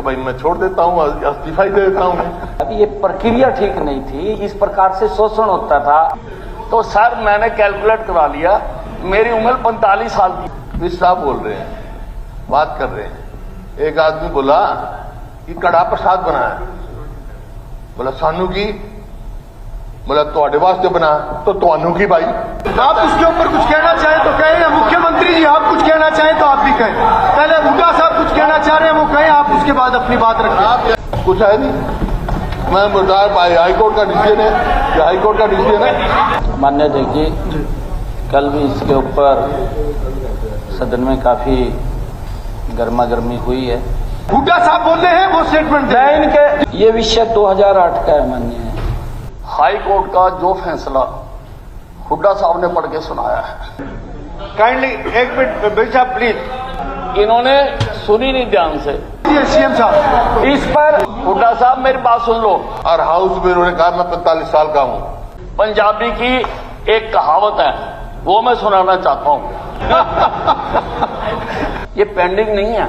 भाई मैं छोड़ देता हूँ, इस्तीफा ही दे देता हूँ। अभी ये प्रक्रिया ठीक नहीं थी, इस प्रकार से शोषण होता था। तो सर मैंने कैलकुलेट करा लिया, मेरी उम्र 45 साल की। मिश्र साहब बोल रहे हैं, बात कर रहे हैं। एक आदमी बोला कि कड़ा प्रसाद बनाया, बोला सानू की, बोला ਤੁਹਾਡੇ वास्ते बना, तो ਤੁਹਾਨੂੰ की भाई। आप उसके ऊपर कुछ कहना चाहें तो कहें, या मुख्यमंत्री जी आप कुछ कहना चाहें तो आप भी कहें। पहले हुड्डा साहब कुछ कहना चाह रहे हैं वो कहें, आप उसके बाद अपनी बात रखें। आप कुछ है नहीं, मैं बताया हाईकोर्ट का डिसीजन है, ये हाईकोर्ट का डिसीजन है। मान्य देखिए, कल भी इसके ऊपर सदन में काफी गर्मा गर्मी हुई है। हुड्डा साहब बोल रहे हैं वो स्टेटमेंट मैं इनके ये विषय 2008 का है माननीय है। हाई कोर्ट का जो फैसला हुड्डा साहब ने पढ़ के सुनाया है, काइंडली एक मिनट भाई साहब प्लीज। इन्होंने सुनी नहीं ध्यान से। सीएम साहब इस पर हुड्डा साहब मेरी बात सुन लो। और हाउस में उन्होंने कहा मैं 45 साल का हूं। पंजाबी की एक कहावत है, वो मैं सुनाना चाहता हूं। ये पेंडिंग नहीं है,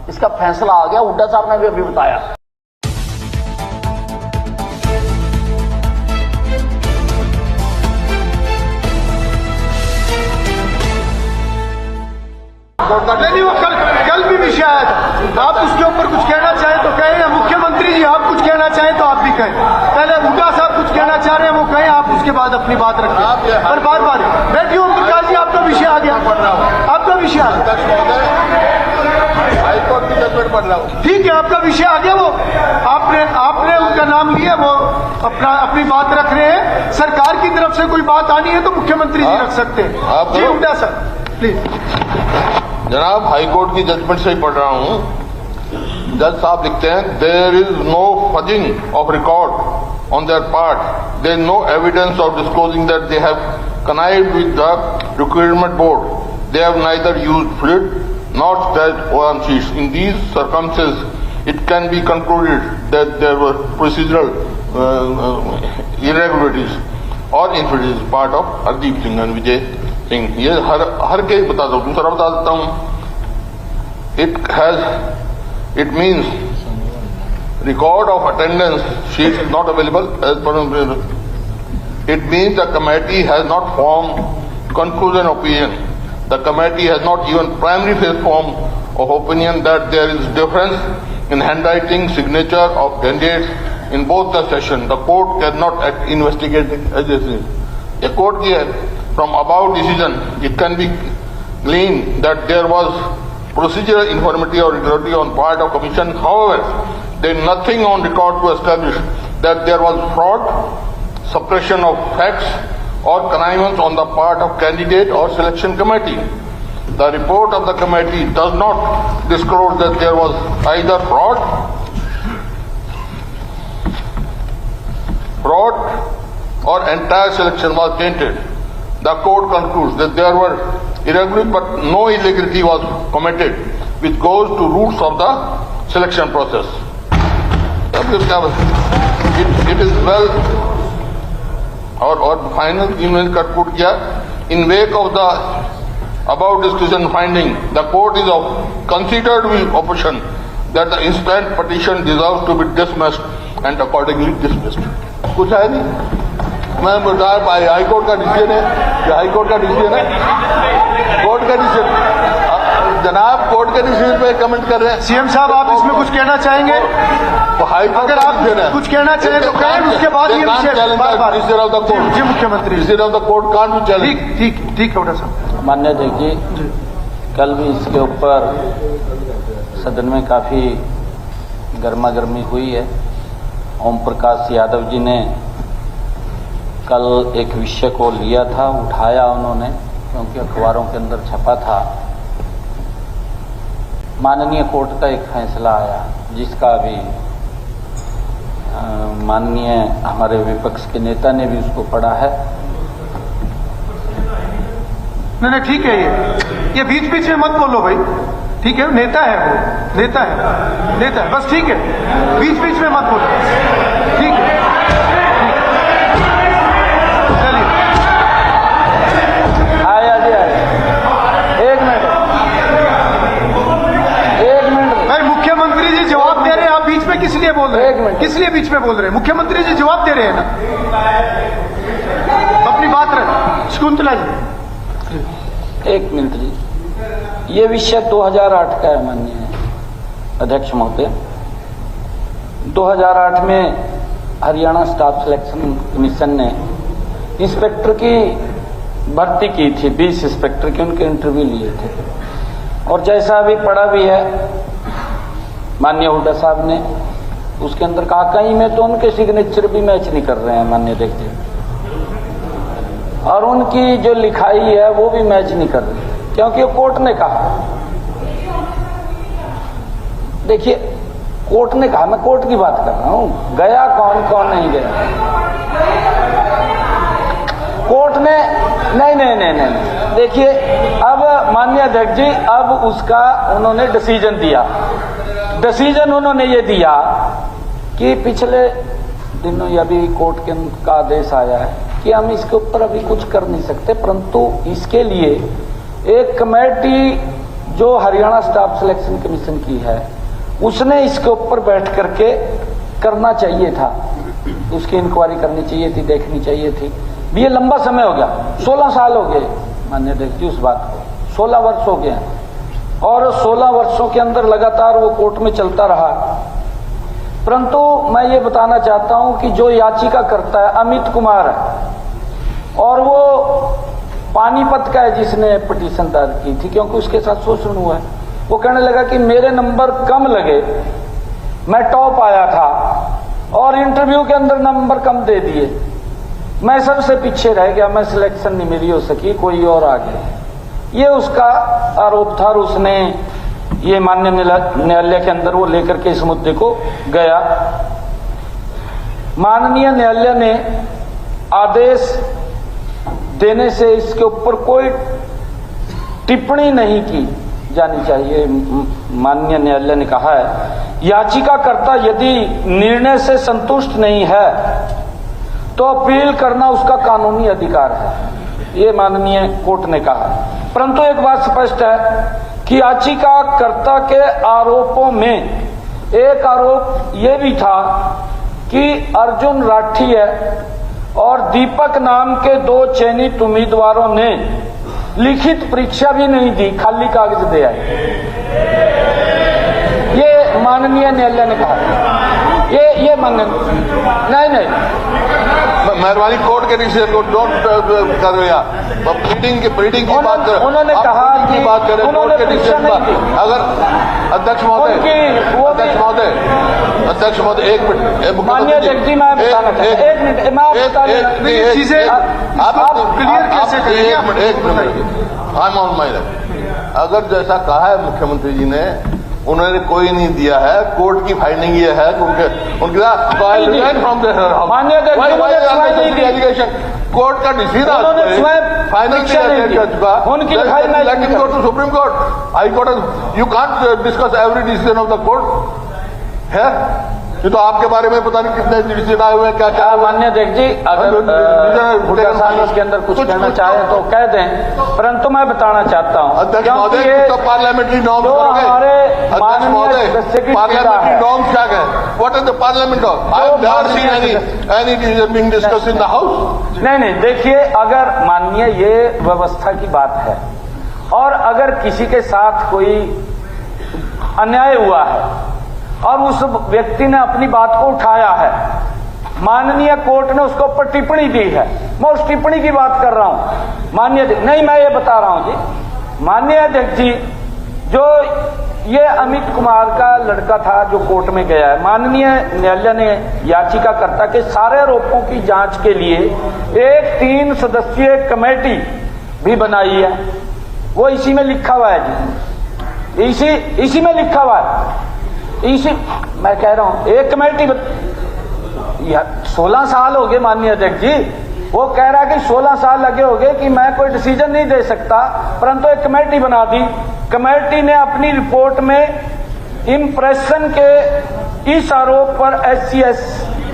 इसका फैसला आ गया, हुड्डा साहब ने भी अभी बताया। नहीं वो कल भी विषय आया था। आप उसके ऊपर कुछ कहना चाहें तो कहें, या मुख्यमंत्री जी आप कुछ कहना चाहें तो आप भी कहें। पहले हुड्डा साहब कुछ कहना चाह रहे हैं वो कहें, आप उसके बाद अपनी बात रखें। पर बार बार बैठिए ओम प्रकाश जी, आपका विषय आ गया, आपका विषय आ गया। हाईकोर्ट की जजमेंट पढ़ रहा हूं। ठीक है, आपका विषय आ गया। वो आपने उनका नाम लिया, वो अपनी बात रख रहे हैं। सरकार की तरफ से कोई बात आनी है तो मुख्यमंत्री जी रख सकते हैं। जी हुड्डा साहब प्लीज। जनाब हाईकोर्ट की जजमेंट से ही पढ़ रहा हूं। जज साहब लिखते हैं, there is no fudging of record on their part, there is no evidence of disclosing that they have connived with the recruitment board. They have neither used fluid nor staged OM sheets. In these circumstances, it can be concluded that there were procedural irregularities or infidelities part of Hardeep Singh and Vijay Singh. ये हर case बता दो, दूसरा बता देता हूँ। It means record of attendance sheet is not available as per. It means the committee has not formed conclusion opinion. The committee has not even primary phase form of opinion that there is difference in handwriting signature of candidates in both the session. The court cannot investigate agency. The court here, from above decision, it can be gleaned that there was procedural infirmity or irregularity on part of commission. However, there is nothing on record to establish that there was fraud, suppression of facts or connivance on the part of candidate or selection committee. The report of the committee does not disclose that there was either fraud or entire selection was tainted. The court concludes that there were irregularities but no illegality was committed, which goes to roots of the selection process. It is well और final email cut put किया। In wake of the about discussion finding, the court is considered with opposition that the instant petition deserves to be dismissed and accordingly dismissed. कुछ है नहीं, मैं बताया high court का decision है, ये हाईकोर्ट का डिसीजन है, कोर्ट का डिसीजन। जनाब कोर्ट के डिसीजन पे कमेंट कर रहे हैं। सीएम साहब आप इसमें कुछ कहना चाहेंगे? अगर आप कुछ कहना चाहें तो कहें, उसके बाद ये जी मुख्यमंत्री ठीक है साहब। मान्य देखिए, कल भी इसके ऊपर सदन में काफी गर्मा गर्मी हुई है। ओम प्रकाश यादव जी ने कल एक विषय को लिया था, उठाया उन्होंने, क्योंकि अखबारों के अंदर छपा था। माननीय कोर्ट का एक फैसला आया, जिसका अभी माननीय हमारे विपक्ष के नेता ने भी उसको पढ़ा है। नहीं ठीक है, ये बीच बीच में मत बोलो भाई, ठीक है? नेता है वो, नेता है बस, ठीक है? बीच बीच में मत बोलो, ठीक है? चलिए आया जी, आया। एक मिनट भाई, मुख्यमंत्री जी जवाब दे रहे हैं, में किस लिए बोल रहे हैं? किस लिए बीच में बोल रहे हैं? मुख्यमंत्री जी जवाब दे रहे हैं ना, अपनी बात रहे। शकुंतला जी, एक मिनट जी, ये विषय 2008 का है माननीय अध्यक्ष महोदय। 2008 में हरियाणा स्टाफ सिलेक्शन कमीशन ने इंस्पेक्टर की भर्ती की थी, 20 इंस्पेक्टर के उनके इंटरव्यू लिए थे, और जैसा अभी पढ़ा भी है माननीय हुड्डा साहब ने, उसके अंदर कहा कहीं में तो उनके सिग्नेचर भी मैच नहीं कर रहे हैं माननीय अध्यक्ष जी, और उनकी जो लिखाई है वो भी मैच नहीं कर रही, क्योंकि वो कोर्ट ने कहा। देखिए, कोर्ट ने कहा, मैं कोर्ट की बात कर रहा हूं, गया कौन कौन नहीं गया। कोर्ट ने नहीं, देखिए अब माननीय अध्यक्ष जी, अब उसका उन्होंने डिसीजन दिया। डिसीजन उन्होंने ये दिया कि पिछले दिनों या भी कोर्ट के का आदेश आया है कि हम इसके ऊपर अभी कुछ कर नहीं सकते, परंतु इसके लिए एक कमेटी जो हरियाणा स्टाफ सिलेक्शन कमीशन की है, उसने इसके ऊपर बैठ करके करना चाहिए था, उसकी इंक्वायरी करनी चाहिए थी, देखनी चाहिए थी। ये लंबा समय हो गया, 16 साल हो गए माननीय अध्यक्ष जी उस बात को, 16 वर्ष हो गए, और 16 वर्षों के अंदर लगातार वो कोर्ट में चलता रहा। परंतु मैं ये बताना चाहता हूं कि जो याचिका करता है अमित कुमार है, और वो पानीपत का है जिसने पिटीशन दायर की थी, क्योंकि उसके साथ शोषण हुआ है। वो कहने लगा कि मेरे नंबर कम लगे, मैं टॉप आया था, और इंटरव्यू के अंदर नंबर कम दे दिए, मैं सबसे पीछे रह गया, मैं सिलेक्शन नहीं मेरी हो सकी, कोई और आ गया। ये उसका आरोप था, और उसने ये माननीय न्यायालय के अंदर वो लेकर के इस मुद्दे को गया। माननीय न्यायालय ने आदेश देने से इसके ऊपर कोई टिप्पणी नहीं की जानी चाहिए। माननीय न्यायालय ने कहा है याचिकाकर्ता यदि निर्णय से संतुष्ट नहीं है तो अपील करना उसका कानूनी अधिकार है, ये माननीय कोर्ट ने कहा। परंतु एक बात स्पष्ट है कि याचिकाकर्ता के आरोपों में एक आरोप ये भी था कि अर्जुन राठिया और दीपक नाम के 2 चयनित उम्मीदवारों ने लिखित परीक्षा भी नहीं दी, खाली कागज दे आए। ये माननीय न्यायालय ने कहा, ये मान्य नहीं, मेहरबानी कोर्ट के डिसीजन को डोंट कर रहे हैं। प्रीडिंग की बात करें, उन्होंने कहा कि बात करें कोर्ट के डिसीजन पर। अगर अध्यक्ष महोदय, अध्यक्ष महोदय एक मिनट, माननीय अध्यक्ष जी मैं बताना चाहता हूं, एक मिनट मैं चीजें आप क्लियर कैसे करेंगे? एक minute, I am on my right. अगर जैसा कहा है मुख्यमंत्री जी ने, उन्होंने कोई नहीं दिया है, कोर्ट की फाइंडिंग ये है कि कोर्ट का decision final supreme court, high court. You can't discuss every decision of the court है। ये तो आपके बारे में पता नहीं कितने डिसीजन आए हुए हैं, क्या क्या। मान्य अध्यक्ष जी, अगर इसके अंदर कुछ कहना चाहे तो कह दें, परंतु मैं बताना चाहता हूं अध्यक्ष महोदय, तो पार्लियामेंट्री नॉर्म्स करोगे। अध्यक्ष महोदय, पार्लियामेंट्री नॉर्म्स क्या है? What is the parliament norm? I have never seen any decision being discussed in the house. नहीं, देखिए, अगर माननीय ये व्यवस्था की बात है और अगर किसी के साथ कोई अन्याय हुआ है और उस व्यक्ति ने अपनी बात को उठाया है, माननीय कोर्ट ने उसके ऊपर टिप्पणी दी है, मैं उस टिप्पणी की बात कर रहा हूं माननीय। नहीं, मैं ये बता रहा हूं जी, माननीय अध्यक्ष जी, जो ये अमित कुमार का लड़का था जो कोर्ट में गया है, माननीय न्यायालय ने याचिकाकर्ता के सारे आरोपों की जांच के लिए एक 3 सदस्यीय कमेटी भी बनाई है। वो इसी में लिखा हुआ है जी, इसी में लिखा हुआ है। इसी मैं कह रहा हूं एक कमेटी 16 साल हो गए माननीय अध्यक्ष जी, वो कह रहा है कि 16 साल लगे हो गए कि मैं कोई डिसीजन नहीं दे सकता, परंतु एक कमेटी बना दी। कमेटी ने अपनी रिपोर्ट में इंप्रेशन के इस आरोप पर SCS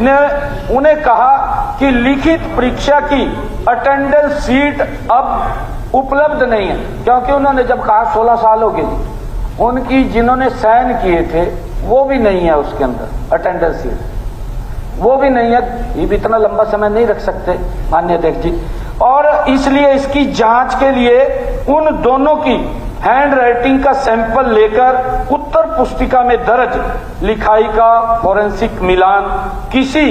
ने उन्हें कहा कि लिखित परीक्षा की अटेंडेंस सीट अब उपलब्ध नहीं है, क्योंकि उन्होंने जब कहा 16 साल हो गए, उनकी जिन्होंने साइन किए थे वो भी नहीं है उसके अंदर, अटेंडेंस शीट वो भी नहीं है। ये भी इतना लंबा समय नहीं रख सकते माननीय अध्यक्ष जी, और इसलिए इसकी जांच के लिए उन दोनों की हैंड राइटिंग का सैंपल लेकर उत्तर पुस्तिका में दर्ज लिखाई का फोरेंसिक मिलान किसी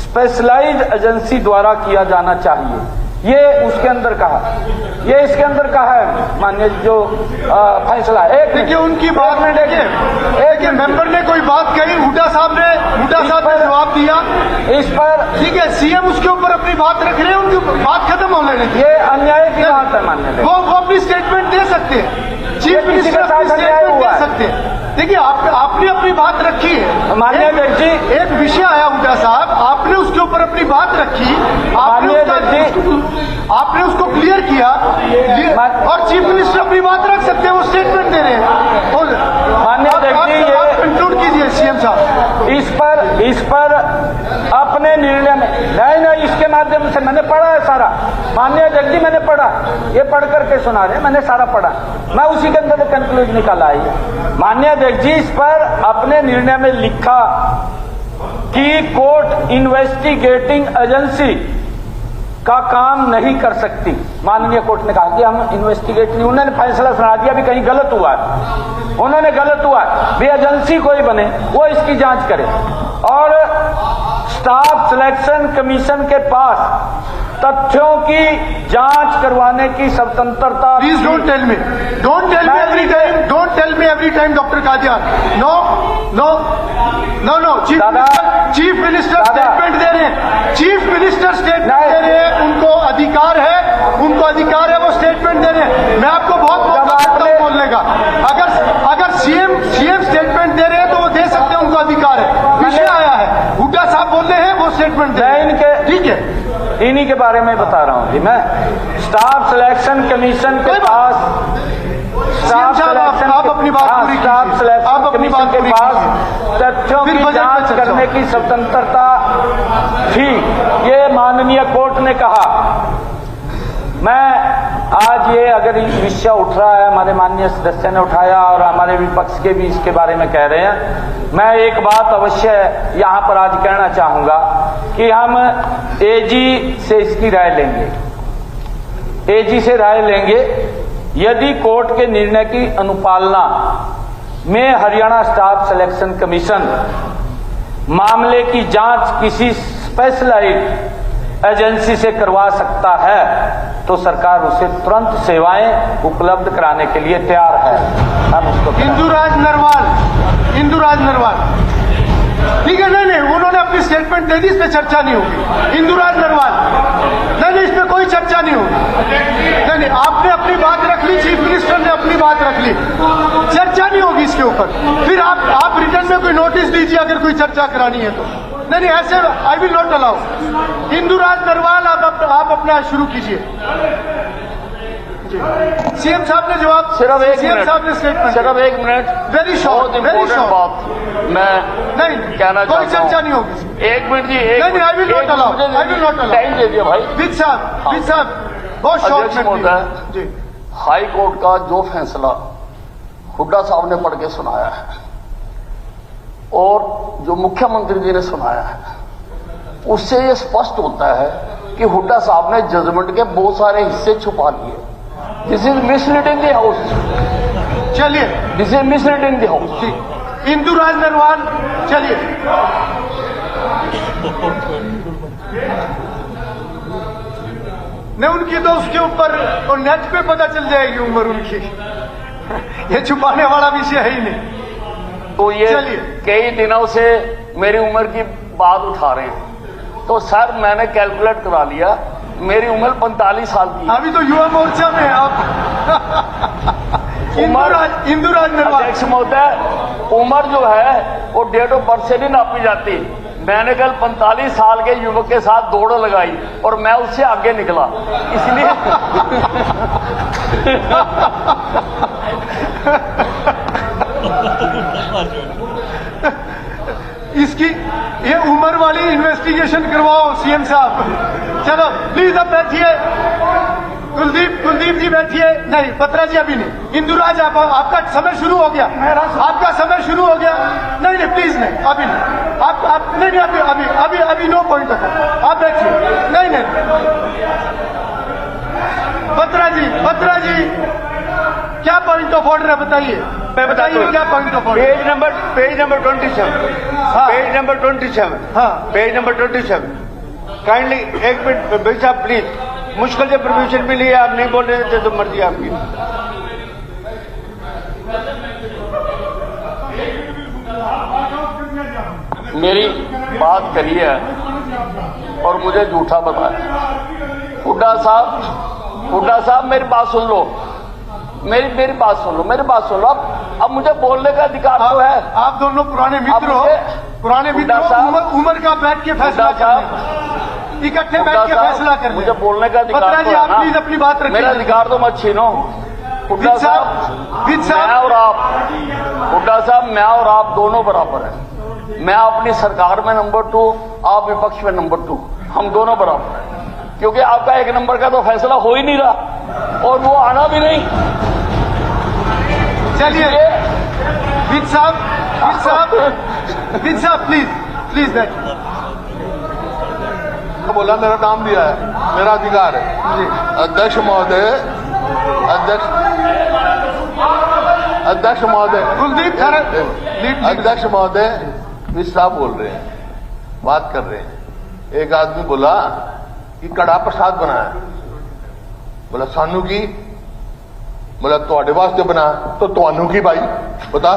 स्पेशलाइज्ड एजेंसी द्वारा किया जाना चाहिए। ये उसके अंदर कहा, ये इसके अंदर कहा है माननीय जो फैसला। एक देखिए उनकी बात में देखिए मेंबर ने कोई बात कही, हुड्डा साहब ने जवाब दिया इस पर, ठीक है, सीएम उसके ऊपर अपनी बात रख रहे हैं, उनकी बात खत्म हो लेने दीजिए। ये अन्याय की बात है माननीय। वो अपनी स्टेटमेंट दे सकते हैं, चीफ मिनिस्टर अपनी स्टेटमेंट दे सकते हैं। देखिए आपने अपनी बात रखी है माननीय अध्यक्ष जी, एक विषय आया हुड्डा साहब, आपने उसके ऊपर अपनी बात रखी, आपने उसको क्लियर किया, और चीफ मिनिस्टर अपनी बात रख सकते हैं, वो स्टेटमेंट दे रहे हैं। माननीय अध्यक्ष जी, ये कंक्लूड कीजिए सीएम साहब। इस पर अपने निर्णय में नहीं, इसके माध्यम से मैंने पढ़ा है सारा माननीय अध्यक्ष जी, मैंने पढ़ा, ये पढ़ करके सुना रहे, मैंने सारा पढ़ा, मैं उसी के अंदर कंक्लूड निकाला है माननीय अध्यक्ष जी। इस पर अपने निर्णय में लिखा कि कोर्ट इन्वेस्टिगेटिंग एजेंसी का काम नहीं कर सकती। माननीय कोर्ट ने कहा कि हम इन्वेस्टिगेट नहीं, उन्होंने फैसला सुना दिया भी कहीं गलत हुआ है, उन्होंने गलत हुआ है भी एजेंसी कोई बने वो इसकी जांच करे, और स्टाफ सिलेक्शन कमीशन के पास तथ्यों की जांच करवाने की स्वतंत्रता। Please don't tell me every time doctor Kadian, no chief minister statement दे रहे हैं, चीफ मिनिस्टर स्टेटमेंट दे रहे हैं, उनको अधिकार है वो स्टेटमेंट दे रहे हैं। मैं आपको बहुत मौका देता हूं बोलने का, अगर सीएम स्टेटमेंट दे रहे हैं तो वो दे सकते हैं, उनको अधिकार है। विषय आया है, हुड्डा साहब बोल रहे हैं, वो स्टेटमेंट दे रहे हैं, ठीक है, इन्हीं के बारे में बता रहा हूं जी मैं। स्टाफ सिलेक्शन कमीशन के पास, आप अपनी बात पूरी कीजिए, आप अपनी बात के पास तथ्यों की जांच करने की स्वतंत्रता थी, ये माननीय कोर्ट ने कहा। मैं आज ये अगर विषय उठ रहा है, हमारे माननीय सदस्य ने उठाया और हमारे विपक्ष के भी इसके बारे में कह रहे हैं, मैं एक बात अवश्य यहाँ पर आज कहना चाहूंगा कि हम एजी से इसकी राय लेंगे, एजी से राय लेंगे। यदि कोर्ट के निर्णय की अनुपालना में हरियाणा स्टाफ सिलेक्शन कमीशन मामले की जांच किसी स्पेशलाइज्ड एजेंसी से करवा सकता है तो सरकार उसे तुरंत सेवाएं उपलब्ध कराने के लिए तैयार है। हम उसको इंदुराज नरवाल, ठीक है, नहीं, उन्होंने अपनी स्टेटमेंट दे दी, इस पे चर्चा नहीं होगी। इंदुराज नरवाल, नहीं, इस पे कोई चर्चा नहीं होगी। नहीं, आपने अपनी बात रख ली, चीफ मिनिस्टर ने अपनी बात रख ली, चर्चा नहीं होगी इसके ऊपर। फिर आप रिटर्न में कोई नोटिस दीजिए अगर कोई चर्चा करानी है तो। नहीं, ऐसे आई will not allow. Induraj Narwal, आप अपना शुरू कीजिए। सीएम साहब ने जवाब, सिर्फ एक सीएम साहब ने स्टेटमेंट, वेरी शॉर्ट बात मैं नहीं कहना कोई चाहता चर्चा नहीं होगी। एक मिनट जी, नहीं, I will not allow, time दे दिया भाई। विद साहब बहुत शॉर्ट होता है जी। हाई कोर्ट का जो फैसला हुड्डा साहब ने पढ़ के सुनाया है और जो मुख्यमंत्री जी ने सुनाया है, उससे ये स्पष्ट होता है कि हुड्डा साहब ने जजमेंट के बहुत सारे हिस्से छुपा लिए। This is misleading the house. चलिए, this is misleading the house. Induraj Narwal, चलिए, नहीं उनकी तो उसके ऊपर और नेट पे पता चल जाएगी उम्र उनकी, ये छुपाने वाला विषय है ही नहीं। तो ये चलिए, कई दिनों से मेरी उम्र की बात उठा रहे हैं, तो सर मैंने कैलकुलेट करा लिया, मेरी उम्र 45 साल की है। अभी तो युवा मोर्चा में आप। इंदुराज नरवाल, अध्यक्ष महोदय, उम्र जो है वो डेट ऑफ बर्थ से नहीं नापी जाती। मैंने कल 45 साल के युवक के साथ दौड़ लगाई और मैं उससे आगे निकला, इसलिए इसकी ये उम्र वाली इन्वेस्टिगेशन करवाओ सीएम साहब। चलो प्लीज अब बैठिए, कुलदीप जी बैठिए। नहीं, बत्रा जी अभी नहीं। इंदुराज आपका समय शुरू हो गया। आपका समय शुरू हो गया। नहीं, प्लीज नहीं, अभी नहीं। आप नहीं, अभी नो पॉइंट ऑफ। आप बैठिए। नहीं, बत्रा जी क्या पॉइंट ऑफ ऑर्डर है बताइए। बताइए क्या point of order. Page number 27। Page number 27। हाँ, पेज नंबर 27। काइंडली एक मिनट भाई साहब प्लीज। मुश्किल से परमिशन मिली है, आप नहीं बोल रहे थे तो मर्जी आपकी। मेरी बात करिए और मुझे झूठा बताया। हुड्डा साहब मेरी बात सुन लो। मेरी बात सुन लो। अब मुझे बोलने का अधिकार तो है। आप दोनों पुराने मित्र हो। उम्र का बैठ के फैसला करना, इकट्ठे बैठ के फैसला करना। मुझे बोलने का अधिकार बत्रा जी, आप प्लीज अपनी बात रखिए। मेरा अधिकार तो मत छीनो। हुड्डा साहब, मैं और आप दोनों बराबर हैं। मैं अपनी सरकार में नंबर 2, आप विपक्ष में नंबर 2। हम दोनों बराबर हैं, क्योंकि आपका 1 नंबर का तो फैसला हो ही नहीं रहा और वो आना भी नहीं। चलिए विद साहब प्लीज बैठिए। बोला मेरा नाम दिया है, मेरा अधिकार है। अध्यक्ष महोदय कुलदीप अध्यक्ष महोदय साहब बोल रहे हैं, बात कर रहे हैं। एक आदमी बोला कि कड़ा प्रसाद बनाया, बोला सानू की, बोला ਤੁਹਾਡੇ वास्ते बना तो ਤੁਹਾਨੂੰ की भाई बता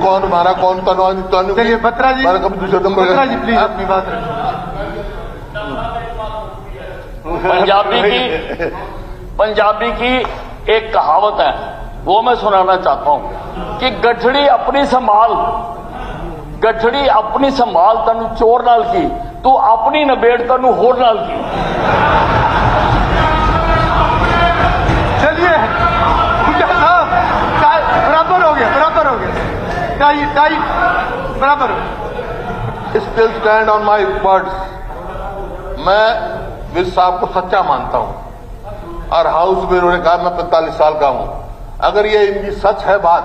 कौन मारा कौन तनु। चलिए बत्रा जी, दूसरे नंबर प्लीज अपनी बात रखिए। पंजाबी की एक कहावत है, वो मैं सुनाना चाहता हूं कि गठड़ी अपनी संभाल तनु चोर नाल की, तू अपनी नबेड़ तनु होर नाल की। चलिए बराबर हो गया टाई बराबर। Still stand on my words. मैं विज साहब को सच्चा मानता हूं और हाउस में उन्होंने कहा मैं 45 साल का हूं। अगर ये इनकी सच है बात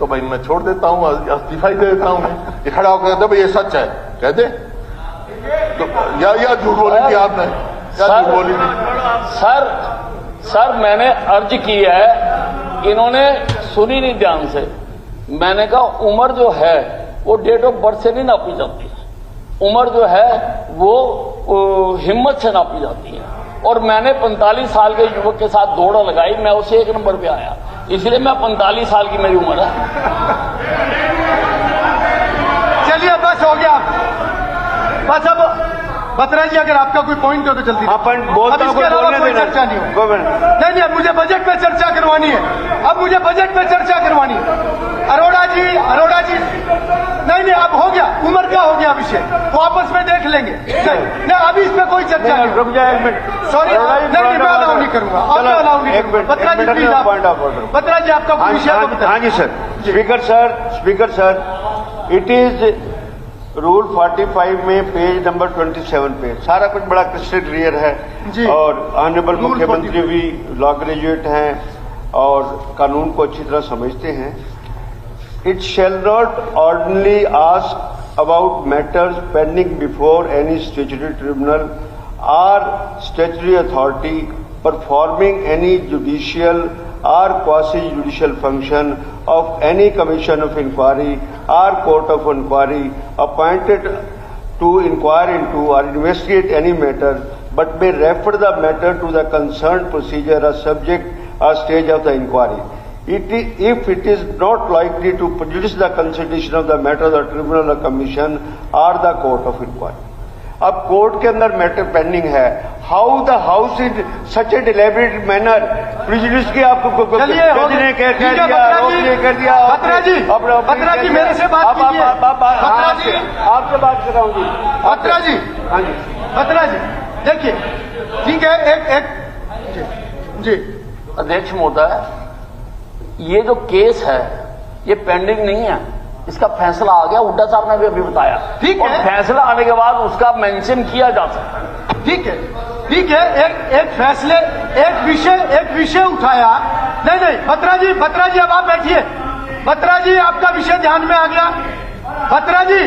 तो भाई मैं छोड़ देता हूं, इस्तीफा ही दे देता हूं। ये खड़ा होकर कहते भाई ये सच है, कहते तो या झूठ बोली थी आपने, या झूठ बोली थी। सर मैंने अर्ज की है, इन्होंने सुनी नहीं ध्यान से। मैंने कहा उम्र जो है वो डेट ऑफ बर्थ से नहीं नापी जाती है, उम्र जो है वो हिम्मत से नापी जाती है। और मैंने 45 साल के युवक के साथ दौड़ लगाई, मैं उसे 1 नंबर पे आया, इसलिए मैं 45 साल की मेरी उम्र है। चलिए बस हो गया, बस। अब बत्रा जी अगर आपका कोई पॉइंट हो तो जल्दी। हाँ, पॉइंट बोलता हूं, कोई चर्चा नहीं हो। नहीं, अब मुझे बजट पे चर्चा करवानी है। अरोड़ा जी नहीं, अब हो गया, उम्र का हो गया विषय, वो आपस में देख लेंगे। नहीं, अभी इस पे कोई चर्चा नहीं। रुक जाए 1 मिनट, सॉरी, नहीं मैं अलाउ नहीं करूंगा। बत्रा जी प्लीज, बत्रा जी आपका कोई विषय। हाँ जी sir. Speaker sir, it is rule 45 में पेज नंबर 27 पे सारा कुछ बड़ा क्रिस्टल क्लियर है जी। और ऑनरेबल मुख्यमंत्री भी लॉ ग्रेजुएट हैं और कानून को अच्छी तरह समझते हैं। It shall not ordinarily ask about matters pending before any statutory tribunal और statutory authority performing any judicial or quasi-judicial function of any commission of inquiry or court of inquiry appointed to inquire into or investigate any matter, but may refer the matter to the concerned procedure or subject or stage of the inquiry. If it is not likely to prejudice the consideration of the matter of the tribunal or commission or the court of inquiry. अब court के अंदर matter pending है, how the house in such a deliberate manner prejudice की आपको कह दिया। बत्रा जी मेरे से बात कीजिए। आपसे बात कर रहा हूँ जी। बत्रा जी, हाँ जी, बत्रा जी देखिए, ठीक है, एक जी। अध्यक्ष महोदय, ये जो केस है ये पेंडिंग नहीं है, इसका फैसला आ गया, हुड्डा साहब ने भी अभी बताया। ठीक है, और फैसला आने के बाद उसका मेंशन किया जा सकता है। ठीक है, ठीक है। एक फैसले, एक विषय उठाया। नहीं, बत्रा जी अब आप बैठिए। बत्रा जी, आपका विषय ध्यान में आ गया। बत्रा जी,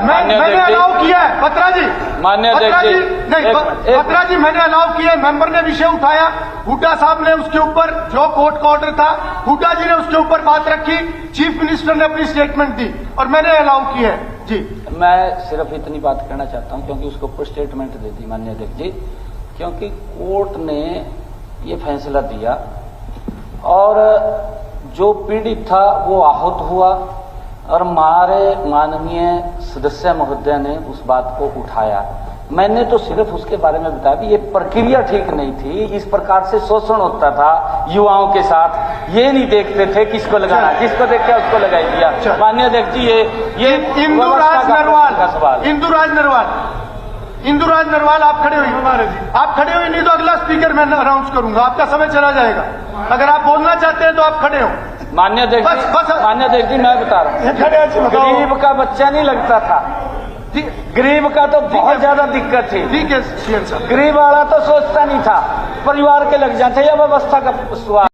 मैंने अलाउ किया है। बत्रा जी, मान्य बत्रा जी मैंने अलाउ किया है। मेंबर ने विषय उठाया, हुड्डा साहब ने उसके ऊपर, जो कोर्ट का ऑर्डर था, हुड्डा जी ने उसके ऊपर बात रखी, चीफ मिनिस्टर ने अपनी स्टेटमेंट दी और मैंने अलाउ किया है। जी, मैं सिर्फ इतनी बात कहना चाहता हूं, क्योंकि उसके ऊपर स्टेटमेंट दे दी माननीय अध्यक्ष जी, क्योंकि कोर्ट ने ये फैसला दिया और जो पीड़ित था वो आहत हुआ और हमारे माननीय सदस्य महोदय ने उस बात को उठाया। मैंने तो सिर्फ उसके बारे में बताया कि ये प्रक्रिया ठीक नहीं थी, इस प्रकार से शोषण होता था युवाओं के साथ, ये नहीं देखते थे किसको लगाना, जिसको देख के उसको लगाई दिया। माननीय अध्यक्ष जी, ये इंदुराज नरवाल आप खड़े हुई नहीं तो अगला स्पीकर मैं अनाउंस करूंगा, आपका समय चला जाएगा। अगर आप बोलना चाहते हैं तो आप खड़े हो। माननीय अध्यक्ष जी, मैं बता रहा हूँ, गरीब का बच्चा नहीं लगता था, गरीब का तो बहुत ज्यादा दिक्कत थी। ठीक है सीएम साहब, गरीब वाला तो सोचता नहीं था, परिवार के लग जाते, यह व्यवस्था का सवाल।